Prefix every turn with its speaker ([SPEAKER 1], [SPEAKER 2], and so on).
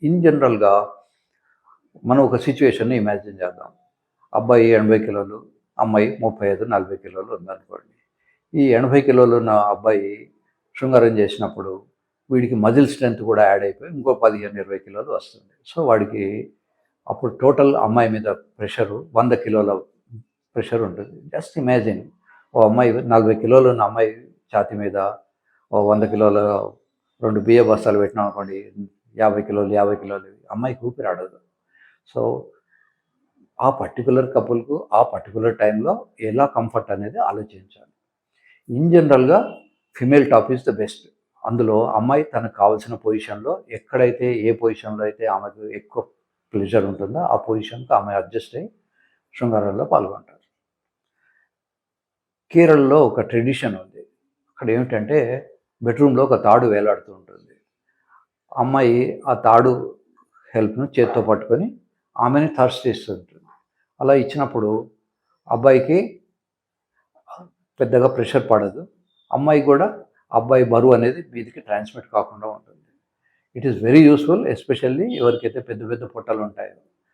[SPEAKER 1] In జనరల్‌గా మనం ఒక సిట్యుయేషన్‌ని ఇమాజిన్ చేద్దాం. అబ్బాయి 80 కిలోలు, అమ్మాయి 35, 40 కిలోలు ఉందనుకోండి. ఈ 80 కిలోలు ఉన్న అబ్బాయి శృంగారం చేసినప్పుడు వీడికి మజిల్ స్ట్రెంత్ కూడా యాడ్ అయిపోయి ఇంకో 15, 20 కిలోలు వస్తుంది. సో, వాడికి అప్పుడు టోటల్ అమ్మాయి మీద ప్రెషరు 100 కిలోల ప్రెషర్ ఉంటుంది. జస్ట్ ఇమాజిన్, ఓ అమ్మాయి 40 కిలోలు ఉన్న అమ్మాయి ఛాతీ మీద ఓ 100 కిలోల 2 బియ్య బస్తాలు పెట్టినాం అనుకోండి, 50 కిలోలు, 50 కిలోలు అమ్మాయికి ఊపిరాడదు. సో, ఆ పర్టిక్యులర్ కపుల్‌కు ఆ పర్టిక్యులర్ టైంలో ఎలా కంఫర్ట్ అనేది ఆలోచించాలి. ఇన్ జనరల్‌గా female top is the best. అందులో అమ్మాయి తనకు కావాల్సిన పొజిషన్‌లో ఎక్కడైతే ఏ పొజిషన్‌లో అయితే ఆమెకు ఎక్కువ ప్లెజర్ ఉంటుందో ఆ పొజిషన్‌కి ఆమె అడ్జస్ట్ అయ్యి శృంగారంలో పాల్గొంటారు. కేరళలో ఒక ట్రెడిషన్ ఉంది. అక్కడ ఏమిటంటే బెడ్‌రూమ్‌లో ఒక తాడు వేలాడుతూ ఉంటుంది. అమ్మాయి ఆ తాడు హెల్ప్‌ను చేత్తో పట్టుకొని ఆమెని థర్స్ట్ ఇస్తుంటుంది. అలా ఇచ్చినప్పుడు అబ్బాయికి పెద్దగా ప్రెషర్ పడదు. అమ్మాయి కూడా అబ్బాయి బరువు అనేది మీదికి ట్రాన్స్మిట్ కాకుండా ఉంటుంది. It is very useful, especially ఎవరికైతే పెద్ద పెద్ద పొట్టలు ఉంటాయో.